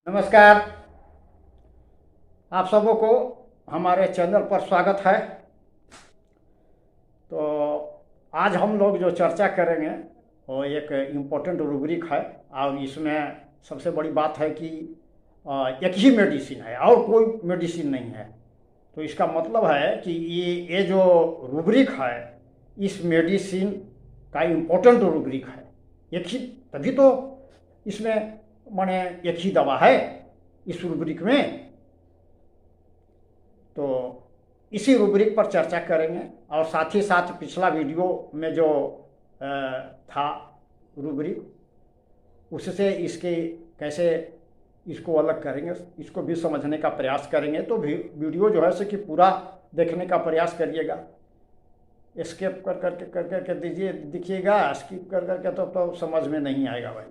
नमस्कार। आप सबों को हमारे चैनल पर स्वागत है। तो आज हम लोग जो चर्चा करेंगे वो एक इम्पोर्टेंट रूब्रिक है और इसमें सबसे बड़ी बात है कि एक ही मेडिसिन है और कोई मेडिसिन नहीं है। तो इसका मतलब है कि ये जो रूब्रिक है इस मेडिसिन का इम्पोर्टेंट रूब्रिक है। एक ही, तभी तो इसमें माने एक ही दवा है इस रूब्रिक में। तो इसी रूब्रिक पर चर्चा करेंगे और साथ ही साथ पिछला वीडियो में जो था रूब्रिक उससे इसके कैसे इसको अलग करेंगे इसको भी समझने का प्रयास करेंगे। तो वीडियो जो है सो कि पूरा देखने का प्रयास करिएगा। स्किप कर करके दीजिए दिखिएगा, स्किप कर करके तो समझ में नहीं आएगा भाई।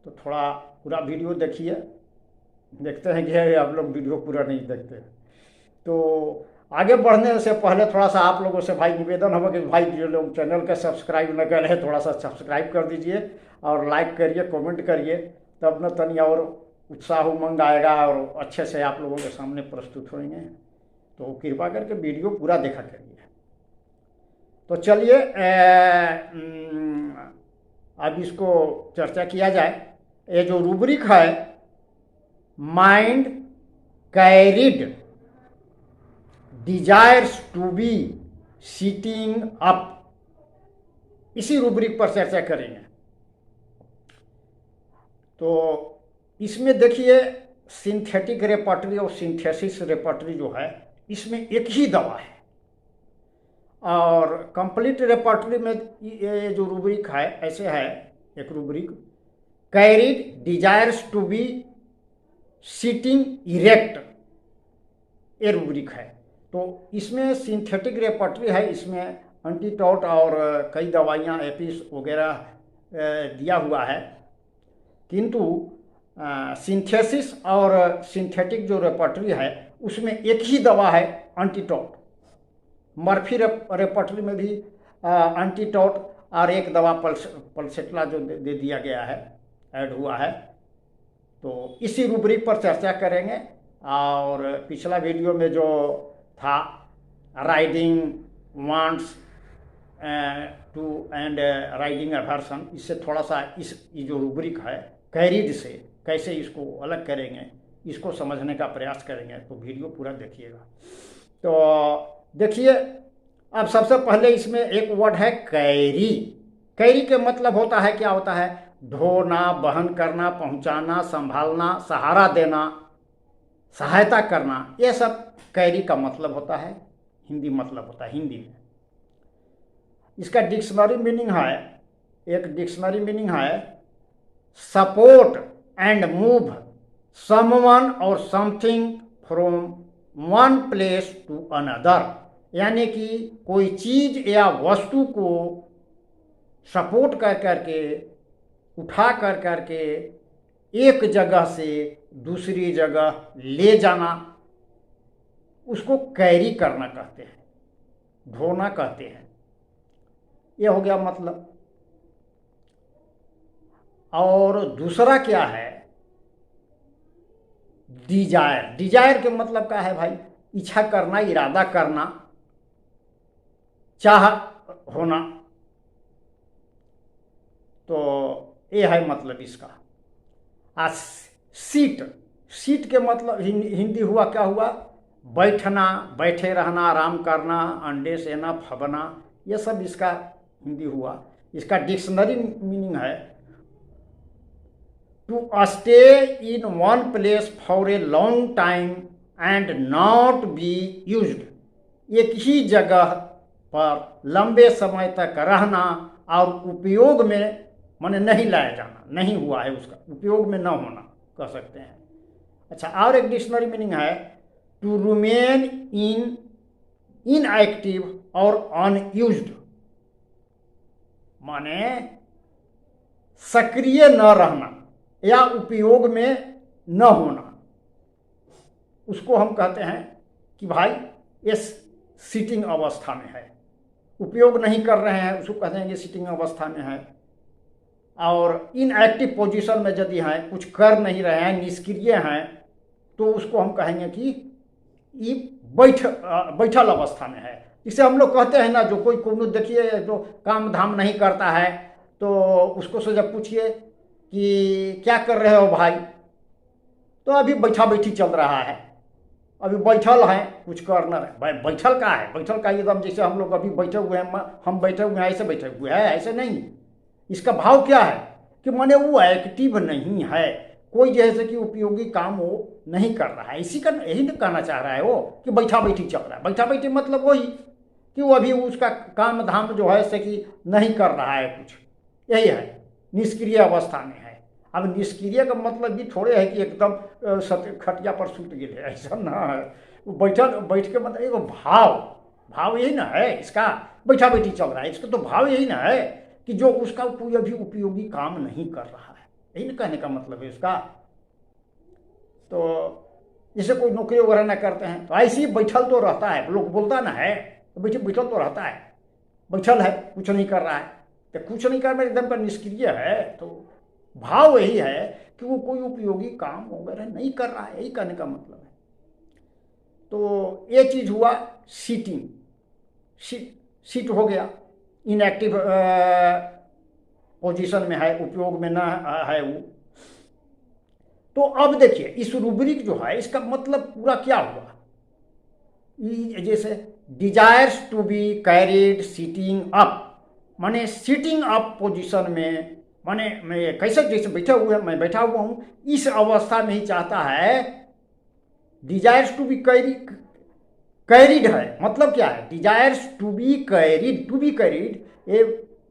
तो थोड़ा पूरा वीडियो देखिए। देखते हैं कि आप लोग वीडियो पूरा नहीं देखते। तो आगे बढ़ने से पहले थोड़ा सा आप लोगों से भाई निवेदन होगा कि भाई जो लोग चैनल का सब्सक्राइब न करे थोड़ा सा सब्सक्राइब कर दीजिए और लाइक करिए, कमेंट करिए, तब न तनी और उत्साह उमंग आएगा और अच्छे से आप लोगों के सामने प्रस्तुत होंगे। तो कृपा करके वीडियो पूरा देखा करिए। तो चलिए अब इसको चर्चा किया जाए। ये जो रूब्रिक है mind carried desires to be sitting up, इसी रूब्रिक पर चर्चा करेंगे। तो इसमें देखिए सिंथेटिक रेपर्टरी और सिंथेसिस रेपर्टरी जो है इसमें एक ही दवा है और कंप्लीट रेपर्टरी में ये जो रूब्रिक है ऐसे है एक rubric carried desires to be sitting erect, ये रूब्रिक है। तो इसमें सिंथेटिक रेपर्टरी है, इसमें एंटीटोट और कई दवाइयाँ एपिस वगैरह दिया हुआ है। किंतु सिंथेसिस और सिंथेटिक जो रेपर्टरी है उसमें एक ही दवा है एंटीटोट। मर्फी रेपर्टरी में भी एंटीटोट और एक दवा पल्सेट्ला जो दे दिया गया है, ऐड हुआ है। तो इसी रूब्रिक पर चर्चा करेंगे। और पिछला वीडियो में जो था riding wants to and riding aversion, इससे थोड़ा सा ये जो रूब्रिक है कैरिड से कैसे इसको अलग करेंगे इसको समझने का प्रयास करेंगे। तो वीडियो पूरा देखिएगा। तो देखिए अब सबसे पहले इसमें एक वर्ड है कैरी। कैरी के मतलब होता है, क्या होता है? ढोना, वहन करना, पहुंचाना, संभालना, सहारा देना, सहायता करना, ये सब कैरी का मतलब होता है, हिंदी मतलब होता है हिंदी में। इसका डिक्शनरी मीनिंग है, एक डिक्शनरी मीनिंग है सपोर्ट एंड मूव समवन और something from one place to another, यानी कि कोई चीज या वस्तु को सपोर्ट कर करके, उठा कर करके एक जगह से दूसरी जगह ले जाना, उसको कैरी करना कहते हैं, ढोना कहते हैं। ये हो गया मतलब। और दूसरा क्या है? डिजायर। डिजायर के मतलब क्या है भाई? इच्छा करना, इरादा करना, चाह होना। तो ये है मतलब इसका। आज सीट, सीट के मतलब हिंदी हुआ, क्या हुआ? बैठना, बैठे रहना, आराम करना, अंडे सेना, फबना, ये सब इसका हिंदी हुआ। इसका डिक्शनरी मीनिंग है to stay in one place for a long time and not be used, एक ही जगह पर लंबे समय तक रहना और उपयोग में माने नहीं लाया जाना, नहीं हुआ है उसका उपयोग में न होना कह सकते हैं। अच्छा, और एक डिक्शनरी मीनिंग है टू रिमेन इन इनएक्टिव और अनयूज्ड, माने सक्रिय न रहना या उपयोग में न होना, उसको हम कहते हैं कि भाई ये सिटिंग अवस्था में है, उपयोग नहीं कर रहे हैं, उसको कहते हैं कि सिटिंग अवस्था में है। और इनएक्टिव पोजीशन में यदि हैं, कुछ कर नहीं रहे हैं, निष्क्रिय हैं, तो उसको हम कहेंगे कि ये बैठल अवस्था में है। इसे हम लोग कहते हैं ना, जो कोई को देखिए जो काम धाम नहीं करता है, तो उसको से जब पूछिए कि क्या कर रहे हो भाई, तो अभी बैठा बैठी चल रहा है, अभी बैठल हैं, कुछ कर न रहे। बैठल का है, बैठल का एकदम जैसे हम लोग अभी बैठे हुए हैं, हम बैठे हुए हैं ऐसे बैठे हुए हैं, ऐसे नहीं। इसका भाव क्या है कि माने वो एक्टिव नहीं है, कोई जैसे कि उपयोगी काम वो नहीं कर रहा है। इसी का यही ना कहना चाह रहा है वो कि बैठा बैठी चल रहा है। बैठा बैठी मतलब वही कि वो अभी उसका काम धाम जो है से कि नहीं कर रहा है कुछ, यही है, निष्क्रिय अवस्था में है। अब निष्क्रिय का मतलब भी थोड़े है कि एकदम खटिया पर सूत गए, ऐसा ना है। बैठ के मतलब एक भाव यही ना है इसका, बैठा बैठी चल रहा है, इसका तो भाव यही ना है कि जो उसका कोई अभी उपयोगी काम नहीं कर रहा है, यही ना कहने का मतलब है इसका। तो जैसे कोई नौकरी वगैरह ना करते हैं तो ऐसे ही बैठल तो रहता है, लोग बोलता ना है तो बैठल तो रहता है, बैठल है, कुछ नहीं कर रहा है, तो कुछ नहीं कर रहा एकदम का निष्क्रिय है। तो भाव यही है कि वो कोई उपयोगी काम वगैरह नहीं कर रहा है, यही कहने का मतलब है। तो ये चीज हुआ सीटिंग, सीट हो गया, इनएक्टिव पोजीशन में है, उपयोग में ना है वो। तो अब देखिए इस रूब्रिक जो है इसका मतलब पूरा क्या हुआ, जैसे desires to be carried sitting up, माने सीटिंग अप पोजीशन में, माने मैं कैसे जैसे बैठा हुआ है, मैं बैठा हुआ हूँ, इस अवस्था में ही चाहता है। डिजायर्स टू बी कैरिड है, मतलब क्या है, डिजायर्स टू बी कैरिड, ये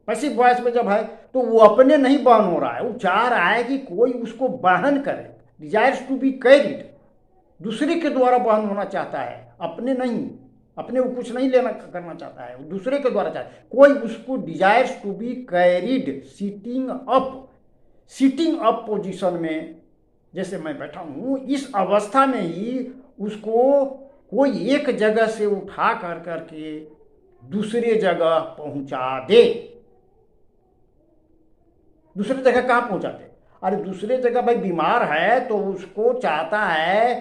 पैसिव वॉइस में जब है तो वो अपने नहीं बहन हो रहा है, वो चाह रहा है कि कोई उसको बहन करे। डिजायर्स टू बी कैरिड, दूसरे के द्वारा बहन होना चाहता है, अपने नहीं, अपने वो कुछ नहीं लेना करना चाहता है, वो दूसरे के द्वारा चाहता है। कोई उसको desires to be carried sitting up position में, जैसे मैं बैठा हूँ इस अवस्था में ही उसको कोई एक जगह से उठा कर करके दूसरे जगह पहुंचा दे। दूसरे जगह कहाँ पहुंचा दे? अरे दूसरे जगह भाई बीमार है तो उसको चाहता है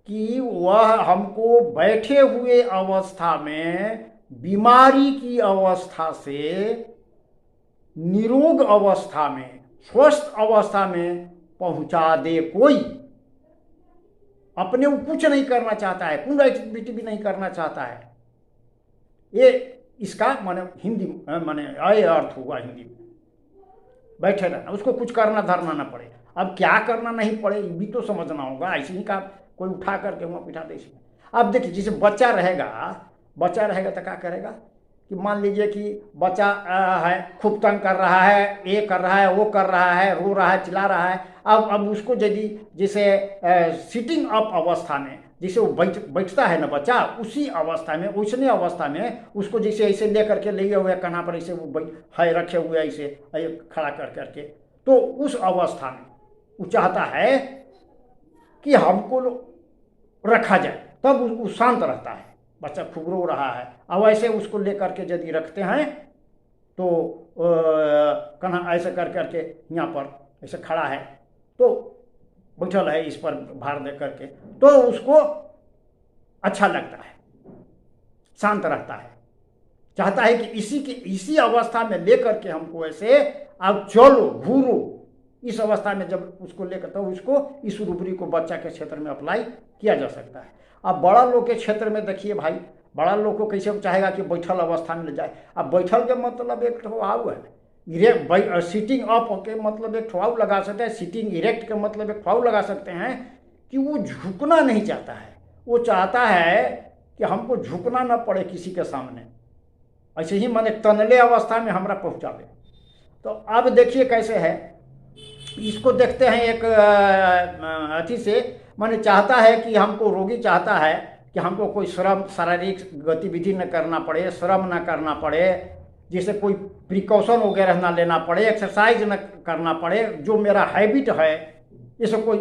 कि वह हमको बैठे हुए अवस्था में बीमारी की अवस्था से निरोग अवस्था में, स्वस्थ अवस्था में पहुंचा दे। कोई अपने वो कुछ नहीं करना चाहता है, कोई एक्टिविटी भी नहीं करना चाहता है। ये इसका माने हिंदी माने आय अर्थ हुआ हिंदी में, बैठे रहना, उसको कुछ करना धरना ना पड़े। अब क्या करना नहीं पड़े ये भी तो समझना होगा, ऐसे ही का कोई उठा करके वहाँ पिठा दे इसमें। अब देखिए जैसे बच्चा रहेगा तो क्या करेगा कि मान लीजिए कि बच्चा है, खूब तंग कर रहा है, ये कर रहा है, वो कर रहा है, रो रहा है, चिल्ला रहा है। अब उसको यदि जैसे सिटिंग अप अवस्था में जैसे वो बैठता है ना बच्चा, उसी अवस्था में, वैसने अवस्था में उसको जैसे ऐसे ले करके ले हुए कन्हा पर ऐसे वो है रखे हुए ऐसे खड़ा कर करके, तो उस अवस्था में वो चाहता है कि हमको रखा जाए, तब वो शांत रहता है। बच्चा खूब रो रहा है, अब ऐसे उसको लेकर के यदि रखते हैं तो कन्हा ऐसे कर करके यहाँ पर ऐसे खड़ा है, तो बैठल है इस पर भार दे करके, तो उसको अच्छा लगता है, शांत रहता है, चाहता है कि इसी अवस्था में लेकर के हमको ऐसे अब चलो घूरो। इस अवस्था में जब उसको लेकर, तो उसको इस रूबरी को बच्चा के क्षेत्र में अप्लाई किया जा सकता है। अब बड़ा लोग के क्षेत्र में देखिए भाई, बड़ा लोग को कैसे चाहेगा कि बैठल अवस्था में ले जाए। अब बैठल के मतलब एक ठोआव है, सीटिंग अप के मतलब एक ठोआव लगा सकते हैं, सीटिंग इरेक्ट के मतलब एक ठोआव लगा सकते हैं कि वो झुकना नहीं चाहता है, वो चाहता है कि हमको झुकना ना पड़े किसी के सामने, ऐसे ही माने तनले अवस्था में हमरा पहुँचा दे। तो अब देखिए कैसे है, इसको देखते हैं एक अथी से, माने चाहता है कि हमको, रोगी चाहता है कि हमको कोई श्रम, शारीरिक गतिविधि न करना पड़े, श्रम न करना पड़े, जैसे कोई प्रिकॉशन वगैरह ना लेना पड़े, एक्सरसाइज न करना पड़े, जो मेरा हैबिट है, जैसे कोई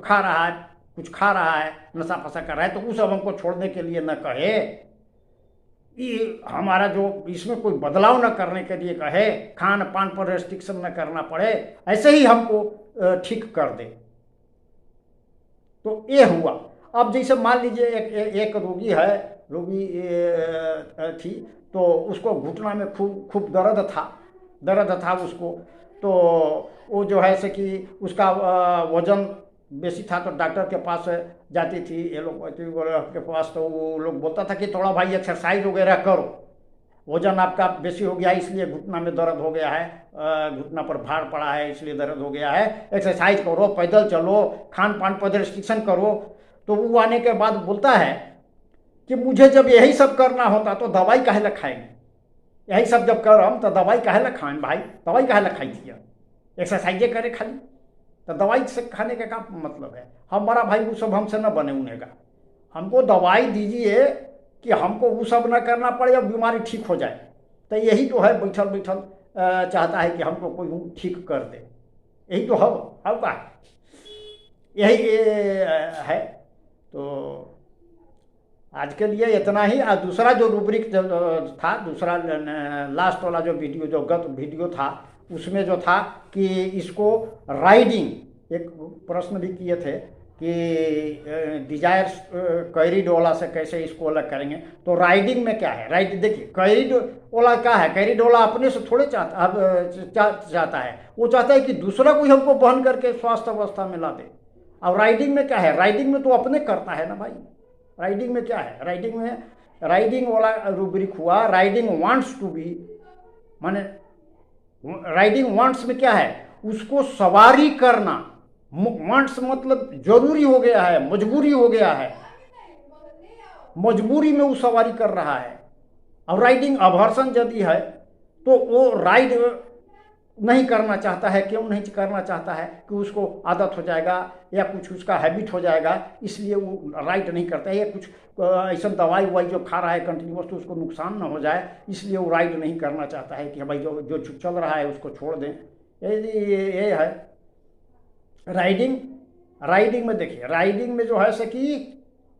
खा रहा है, कुछ खा रहा है, नशा फशा कर रहा है, तो उस सब हमको छोड़ने के लिए न कहे, ये हमारा जो इसमें कोई बदलाव न करने के लिए कहे, खान पान पर रेस्ट्रिक्शन न करना पड़े, ऐसे ही हमको ठीक कर दे। तो ये हुआ। अब जैसे मान लीजिए एक रोगी है, रोगी थी, तो उसको घुटना में खूब दर्द था उसको। तो वो जो है से कि उसका वजन बेसी था, तो डॉक्टर के पास जाती थी एलोपैथी के पास। तो वो लोग बोलता था कि थोड़ा भाई एक्सरसाइज वगैरह करो, वजन आपका बेसी हो गया इसलिए घुटना में दर्द हो गया है, घुटना पर भार पड़ा है इसलिए दर्द हो गया है, एक्सरसाइज करो, पैदल चलो, खान पान पर रिस्ट्रिक्शन करो। तो वो आने के बाद बोलता है कि मुझे जब यही सब करना होता तो दवाई काहे ला खाएंगे, यही सब जब करम तो दवाई काहे ला खाएं भाई, दवाई काहे ला खाई थी, एक्सरसाइजे करे खाली, तो दवाई से खाने का क्या मतलब है। हमारा भाई वो सब हमसे न बने उन्हें का, हमको दवाई दीजिए कि हमको वो सब न करना पड़े और बीमारी ठीक हो जाए। तो यही तो है, बैठल बैठल चाहता है कि हमको कोई ठीक कर दे, यही तो अब का यही है। तो आज के लिए इतना ही। और दूसरा जो रूब्रिक था, दूसरा लास्ट वाला जो वीडियो, जो गत वीडियो था, उसमें जो था कि इसको राइडिंग, एक प्रश्न भी किए थे कि डिजायर कैरीडोला से कैसे इसको अलग करेंगे। तो राइडिंग में क्या है, राइड देखिए, कैरीडोला क्या है, कैरीडोला अपने से थोड़े चाहता है, वो चाहता है कि दूसरा कोई हमको बहन करके स्वास्थ्य अवस्था में ला दे। और राइडिंग में क्या है, राइडिंग में तो अपने करता है ना भाई। राइडिंग में क्या है, राइडिंग वाला रूब्रिक हुआ, राइडिंग वांट्स टू बी, माने राइडिंग वांट्स में क्या है, उसको सवारी करना, वांट्स मतलब जरूरी हो गया है, मजबूरी हो गया है, मजबूरी में वो सवारी कर रहा है। और राइडिंग अभर्सन यदि है तो वो राइड नहीं करना चाहता है। क्यों नहीं करना चाहता है, कि उसको आदत हो जाएगा या कुछ उसका हैबिट हो जाएगा, इसलिए वो राइड नहीं करता है। या कुछ ऐसा दवाई ववाई जो खा रहा है कंटिन्यूस, तो उसको नुकसान ना हो जाए, इसलिए वो राइड नहीं करना चाहता है कि भाई जो चल रहा है उसको छोड़ दें। ये है राइडिंग में। देखिए राइडिंग में जो है से कि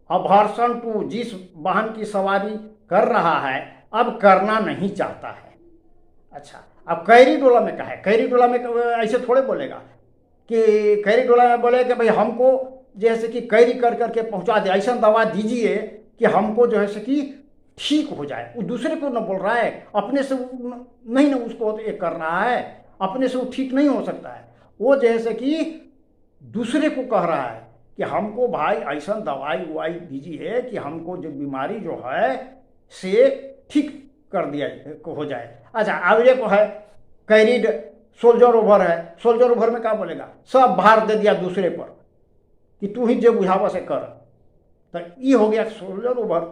अभर्सन टू, जिस वाहन की सवारी कर रहा है अब करना नहीं चाहता है। अच्छा, अब कैरीडोला में क्या है, कैरीडोला में ऐसे थोड़े बोलेगा कि कैरीडोला में बोले कि भाई हमको जैसे कि कैरी कर करके पहुंचा दे, ऐसा दवा दीजिए कि हमको जो है से कि ठीक हो जाए। वो दूसरे को न बोल रहा है, अपने से नहीं ना उसको एक कर रहा है, अपने से वो ठीक नहीं हो सकता है। वो जैसे कि दूसरे को कह रहा है कि हमको भाई ऐसा दवाई ववाई दीजिए कि हमको जो बीमारी जो है से ठीक कर दिया हो जाए। अच्छा, अब एक है कैरिड सोल्जर ओवर है, सोल्जर ओवर में क्या बोलेगा, सब भार दे दिया दूसरे पर कि तू ही जो बुझावा से कर। तो ये हो गया सोल्जर ओवर।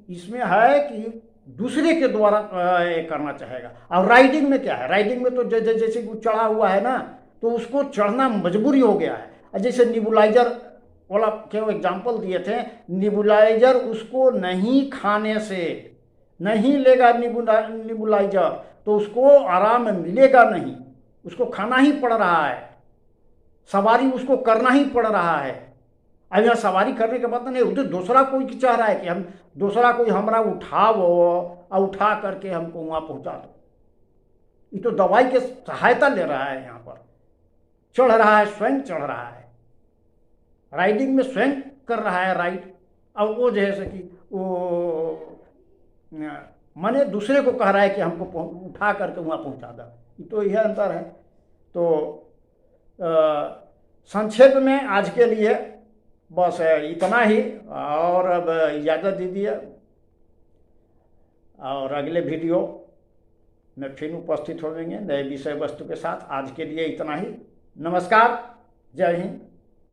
इसमें है कि दूसरे के द्वारा ये करना चाहेगा। और राइडिंग में क्या है, राइडिंग में तो जैसे वो चढ़ा हुआ है ना, तो उसको चढ़ना मजबूरी हो गया है। जैसे निबुलाइजर वाला क्यों एग्जाम्पल दिए थे, निबुलाइजर उसको नहीं खाने से नहीं लेगा निबुलाइजर, तो उसको आराम मिलेगा नहीं, उसको खाना ही पड़ रहा है, सवारी उसको करना ही पड़ रहा है। अब यहाँ सवारी करने के बाद नहीं, उधर दूसरा कोई चाह रहा है कि हम दूसरा कोई हमारा उठाओ और उठा करके हमको वहाँ पहुँचा दो। ये तो दवाई के सहायता ले रहा है, यहाँ पर चढ़ रहा है, स्वयं चढ़ रहा है। राइडिंग में स्वयं कर रहा है राइड। अब वो जैसे कि वो माने दूसरे को कह रहा है कि हमको उठा करके वहाँ पहुँचा दो। तो यह अंतर है। तो संक्षेप में आज के लिए बस इतना ही, और अब इजाज़त दीजिए, और अगले वीडियो में फिर उपस्थित होंगे नए विषय वस्तु के साथ। आज के लिए इतना ही। नमस्कार, जय हिंद।